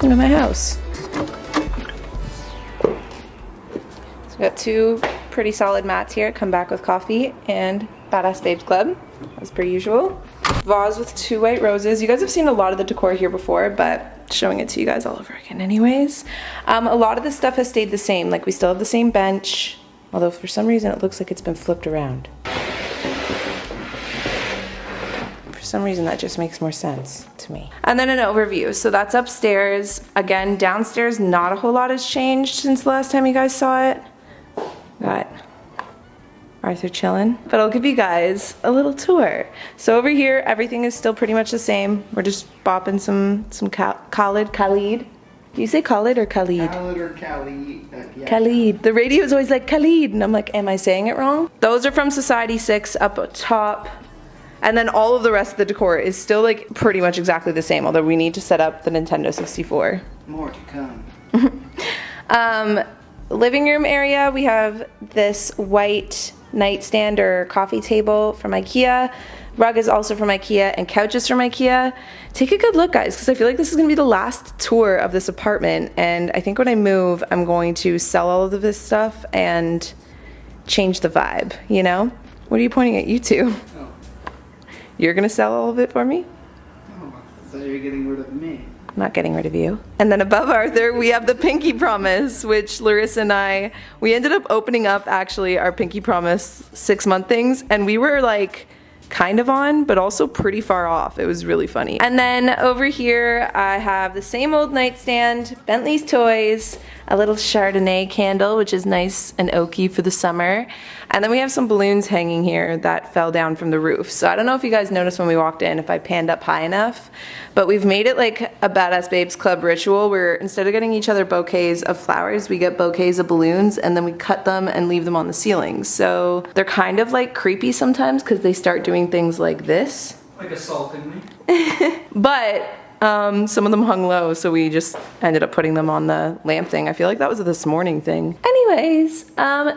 welcome to my house. So we got two pretty solid mats here. Come back with coffee and Badass Babes Club, as per usual. Vase with 2 white roses. You guys have seen a lot of the decor here before, but showing it to you guys all over again anyways. A lot of the stuff has stayed the same. Like, we still have the same bench, although for some reason it looks like it's been flipped around. For some reason that just makes more sense to me. And then an overview. So that's upstairs. Again, downstairs not a whole lot has changed since the last time you guys saw it. Got Arthur chilling, but I'll give you guys a little tour. So over here, everything is still pretty much the same. We're just bopping some Khalid. Do you say Khalid or Khalid? Khalid or Khalid. Yeah. Khalid. The radio is always like Khalid, and I'm like, am I saying it wrong? Those are from Society 6 up top. And then all of the rest of the decor is still like pretty much exactly the same, although we need to set up the Nintendo 64. More to come. Living room area, we have this white nightstand or coffee table from IKEA. Rug is also from IKEA, and couch is from IKEA. Take a good look, guys, because I feel like this is going to be the last tour of this apartment, and I think when I move, I'm going to sell all of this stuff and change the vibe, you know? What are you pointing at, you two? Oh. You're going to sell all of it for me? Oh, I thought you were getting rid of me. I'm not getting rid of you. And then above Arthur, we have the Pinky Promise, which Larissa and we ended up opening up actually our Pinky Promise 6-month things, and we were like kind of on, but also pretty far off. It was really funny. And then over here, I have the same old nightstand, Bentley's toys, a little Chardonnay candle, which is nice and oaky for the summer. And then we have some balloons hanging here that fell down from the roof. So I don't know if you guys noticed when we walked in, if I panned up high enough, but we've made it like a Badass Babes Club ritual where instead of getting each other bouquets of flowers, we get bouquets of balloons, and then we cut them and leave them on the ceiling. So they're kind of like creepy sometimes because they start doing things like this. Like assaulting me. But some of them hung low, so we just ended up putting them on the lamp thing. I feel like that was a this morning thing. Anyways,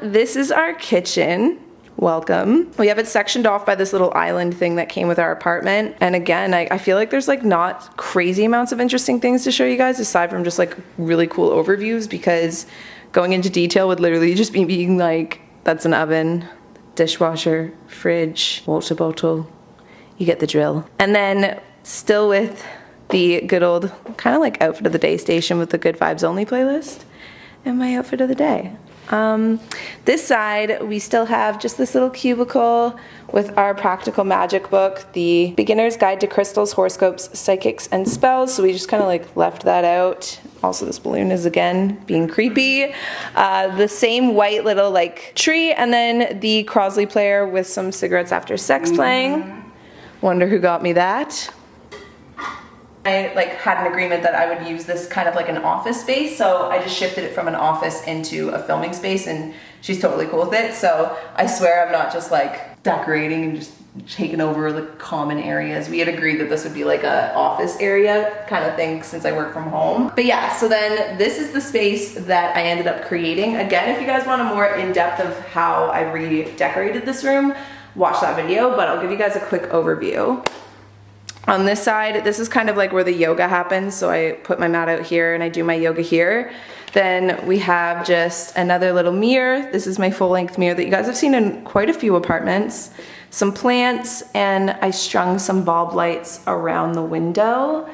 this is our kitchen. Welcome. We have it sectioned off by this little island thing that came with our apartment. And again, I feel like there's like not crazy amounts of interesting things to show you guys aside from just like really cool overviews, because going into detail would literally just be being like, that's an oven, dishwasher, fridge, water bottle. You get the drill. And then still with the good old kind of like outfit of the day station with the Good Vibes Only playlist and my outfit of the day. This side we still have just this little cubicle with our practical magic book, the Beginner's Guide to Crystals, Horoscopes, Psychics, and Spells. So we just kind of like left that out. Also, this balloon is again being creepy. The same white little like tree, and then the Crosley player with some cigarettes after sex playing. Wonder who got me that. I like had an agreement that I would use this kind of like an office space, so I just shifted it from an office into a filming space, and she's totally cool with it. So I swear I'm not just like decorating and just taking over the common areas. We had agreed that this would be like a office area kind of thing since I work from home. But yeah, so then this is the space that I ended up creating. Again, if you guys want a more in-depth of how I redecorated this room, watch that video, but I'll give you guys a quick overview. On this side, this is kind of like where the yoga happens, so I put my mat out here and I do my yoga here. Then we have just another little mirror. This is my full-length mirror that you guys have seen in quite a few apartments. Some plants, and I strung some bulb lights around the window.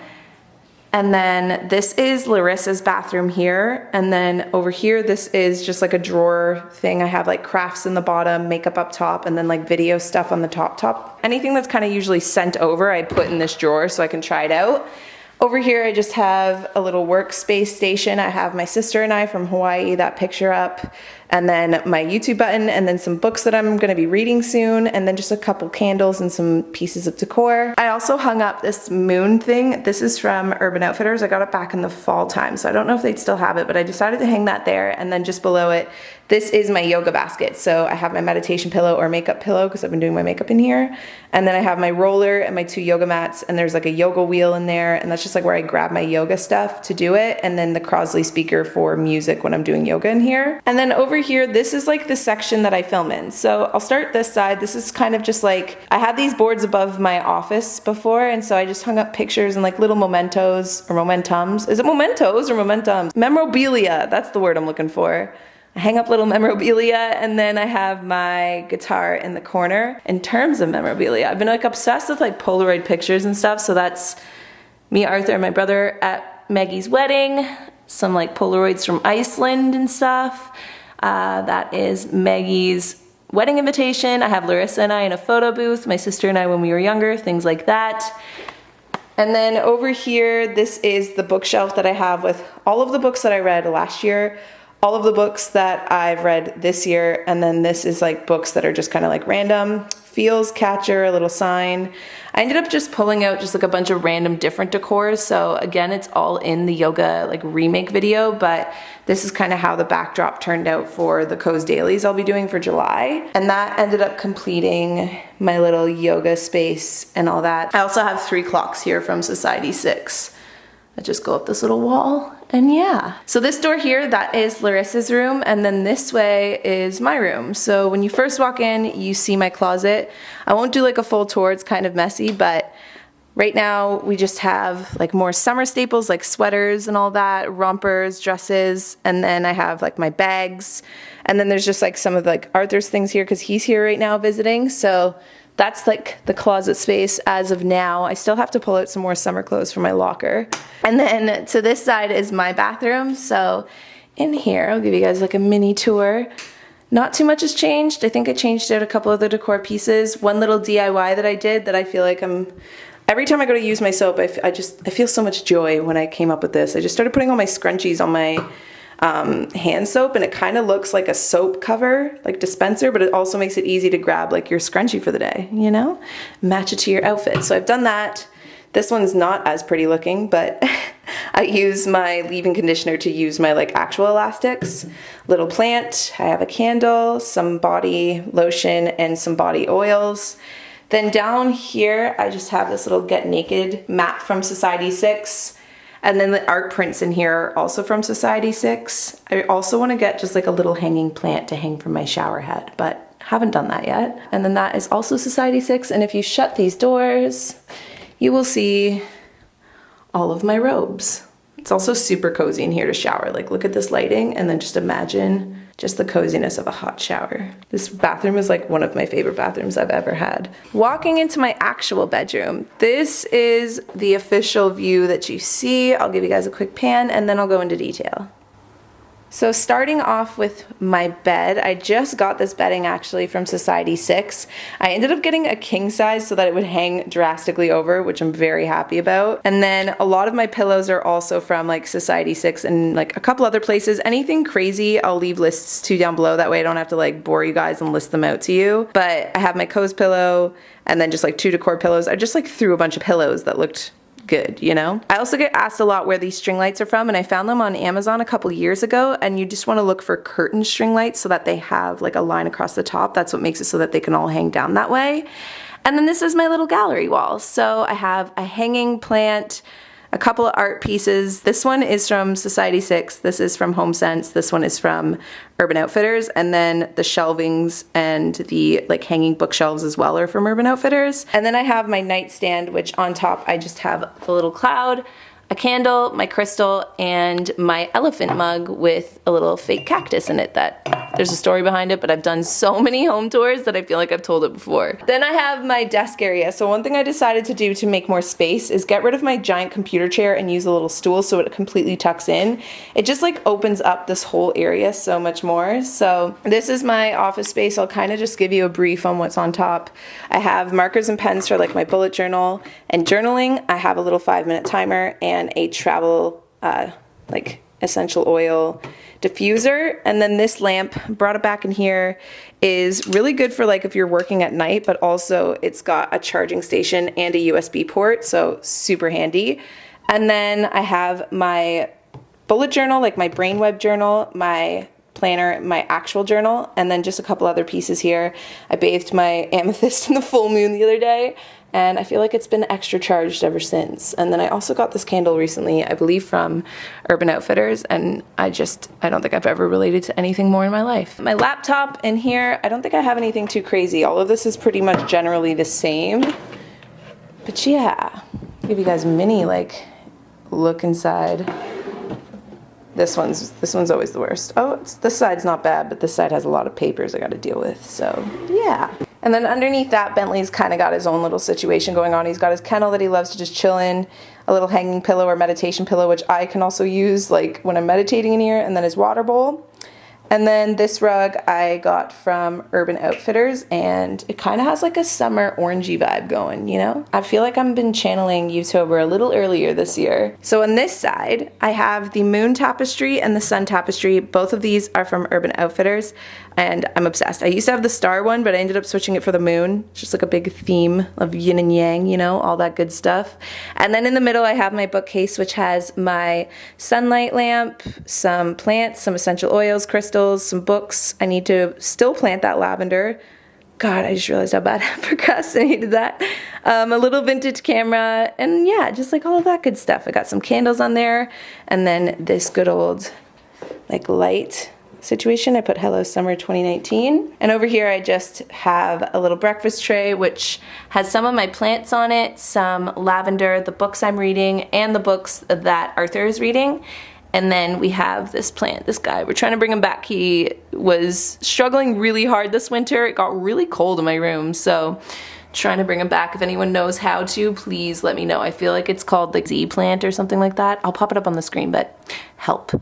And then this is Larissa's bathroom here. And then over here, this is just like a drawer thing. I have like crafts in the bottom, makeup up top, and then like video stuff on the top. Anything that's kind of usually sent over, I put in this drawer so I can try it out. Over here, I just have a little workspace station. I have my sister and I from Hawaii, that picture up, and then my YouTube button, and then some books that I'm gonna be reading soon, and then just a couple candles and some pieces of decor. I also hung up this moon thing. This is from Urban Outfitters. I got it back in the fall time, so I don't know if they'd still have it, but I decided to hang that there, and then just below it, this is my yoga basket. So I have my meditation pillow or makeup pillow because I've been doing my makeup in here. And then I have my roller and my 2 yoga mats, and there's like a yoga wheel in there, and that's just like where I grab my yoga stuff to do it, and then the KOZE speaker for music when I'm doing yoga in here. And then over here, this is like the section that I film in. So I'll start this side. This is kind of just like, I had these boards above my office before, and so I just hung up pictures and like little mementos or momentums. Is it mementos or momentums? Memorabilia, that's the word I'm looking for. I hang up little memorabilia, and then I have my guitar in the corner. In terms of memorabilia, I've been like obsessed with like Polaroid pictures and stuff. So that's me, Arthur, and my brother at Maggie's wedding. Some like Polaroids from Iceland and stuff. That is Maggie's wedding invitation. I have Larissa and I in a photo booth. My sister and I when we were younger, things like that. And then over here, this is the bookshelf that I have with all of the books that I read last year, all of the books that I've read this year, and then this is like books that are just kind of like random. Feels, Catcher, A Little Sign. I ended up just pulling out just like a bunch of random different decors. So again, it's all in the yoga like remake video, but this is kind of how the backdrop turned out for the KOZE dailies I'll be doing for July. And that ended up completing my little yoga space and all that. I also have 3 clocks here from Society 6 that just go up this little wall. And yeah. So this door here, that is Larissa's room, and then this way is my room. So when you first walk in, you see my closet. I won't do like a full tour, it's kind of messy, but right now we just have like more summer staples like sweaters and all that, rompers, dresses, and then I have like my bags. And then there's just like some of like Arthur's things here because he's here right now visiting. So that's like the closet space as of now. I still have to pull out some more summer clothes from my locker. And then to this side is my bathroom. So in here, I'll give you guys like a mini tour. Not too much has changed. I think I changed out a couple of the decor pieces. One little DIY that I did that I feel like every time I go to use my soap, I feel so much joy when I came up with this. I just started putting all my scrunchies on my hand soap, and it kind of looks like a soap cover, like dispenser, but it also makes it easy to grab like your scrunchie for the day, you know? Match it to your outfit. So I've done that. This one's not as pretty looking, but I use my leave-in conditioner to use my like actual elastics. Little plant, I have a candle, some body lotion, and some body oils. Then down here, I just have this little Get Naked mat from Society 6. And then the art prints in here are also from Society 6. I also want to get just like a little hanging plant to hang from my shower head, but haven't done that yet. And then that is also Society 6. And if you shut these doors, you will see all of my robes. It's also super cozy in here to shower. Like look at this lighting and then just imagine just the coziness of a hot shower. This bathroom is like one of my favorite bathrooms I've ever had. Walking into my actual bedroom, this is the official view that you see. I'll give you guys a quick pan and then I'll go into detail. So starting off with my bed, I just got this bedding actually from Society 6. I ended up getting a king size so that it would hang drastically over, which I'm very happy about. And then a lot of my pillows are also from like Society 6 and like a couple other places. Anything crazy, I'll leave lists to down below. That way I don't have to like bore you guys and list them out to you. But I have my KOZE pillow and then just like 2 decor pillows. I just like threw a bunch of pillows that looked good, you know? I also get asked a lot where these string lights are from, and I found them on Amazon a couple years ago, and you just want to look for curtain string lights so that they have like a line across the top. That's what makes it so that they can all hang down that way. And then this is my little gallery wall. So I have a hanging plant, a couple of art pieces. This one is from Society 6. This is from HomeSense. This one is from Urban Outfitters. And then the shelvings and the like hanging bookshelves as well are from Urban Outfitters. And then I have my nightstand, which on top I just have the little cloud, a candle, my crystal, and my elephant mug with a little fake cactus in it that there's a story behind it, but I've done so many home tours that I feel like I've told it before. Then I have my desk area. So one thing I decided to do to make more space is get rid of my giant computer chair and use a little stool so it completely tucks in. It just like opens up this whole area so much more. So this is my office space. I'll kind of just give you a brief on what's on top. I have markers and pens for like my bullet journal and journaling. I have a little 5-minute timer and a travel like essential oil diffuser. And then this lamp, brought it back in here, is really good for like if you're working at night, but also it's got a charging station and a USB port, so super handy. And then I have my bullet journal, like my brainweb journal, my planner, my actual journal, and then just a couple other pieces here. I bathed my amethyst in the full moon the other day, and I feel like it's been extra charged ever since. And then I also got this candle recently, I believe from Urban Outfitters, and I don't think I've ever related to anything more in my life. My laptop in here, I don't think I have anything too crazy. All of this is pretty much generally the same. But yeah, I'll give you guys a mini like look inside. This one's always the worst. Oh, this side's not bad, but this side has a lot of papers I gotta deal with, so yeah. And then underneath that, Bentley's kind of got his own little situation going on. He's got his kennel that he loves to just chill in, a little hanging pillow or meditation pillow, which I can also use like when I'm meditating in here, and then his water bowl. And then this rug I got from Urban Outfitters, and it kind of has like a summer orangey vibe going, you know? I feel like I've been channeling Youtober a little earlier this year. So on this side, I have the moon tapestry and the sun tapestry. Both of these are from Urban Outfitters, and I'm obsessed. I used to have the star one, but I ended up switching it for the moon. It's just like a big theme of yin and yang, you know, all that good stuff. And then in the middle, I have my bookcase, which has my sunlight lamp, some plants, some essential oils, crystals, some books. I need to still plant that lavender. God, I just realized how bad I procrastinated that. A little vintage camera, and yeah, just like all of that good stuff. I got some candles on there, and then this good old like light situation. I put Hello Summer 2019. And over here I just have a little breakfast tray which has some of my plants on it, some lavender, the books I'm reading, and the books that Arthur is reading. And then we have this plant, this guy. We're trying to bring him back. He was struggling really hard this winter. It got really cold in my room, so trying to bring him back. If anyone knows how to, please let me know. I feel like it's called the Z plant or something like that. I'll pop it up on the screen, but help.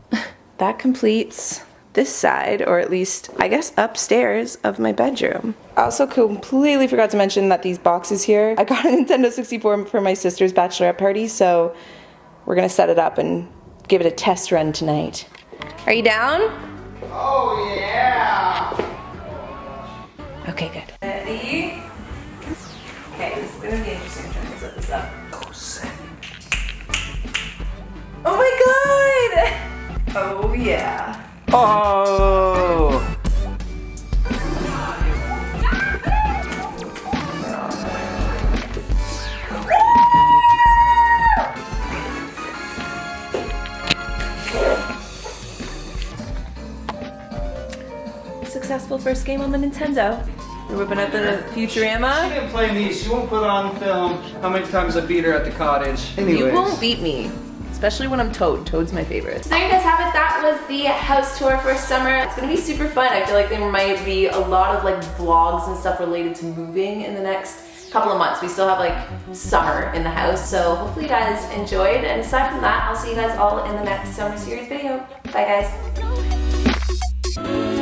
That completes this side, or at least I guess upstairs of my bedroom. I also completely forgot to mention that these boxes here, I got a Nintendo 64 for my sister's bachelorette party, so we're gonna set it up and give it a test run tonight. Are you down? Oh yeah! Okay, good. Ready? Okay, this is gonna be interesting. I'm trying to set this up. Oh my god! Oh yeah. Oh! Successful first game on the Nintendo. We're whipping up the Futurama. She didn't play me. She won't put on film how many times I beat her at the cottage. Anyways. You won't beat me. Especially when I'm Toad. Toad's my favorite. So there you guys have it. That was the house tour for summer. It's gonna be super fun. I feel like there might be a lot of like vlogs and stuff related to moving in the next couple of months. We still have like summer in the house, so hopefully you guys enjoyed. And aside from that, I'll see you guys all in the next summer series video. Bye guys.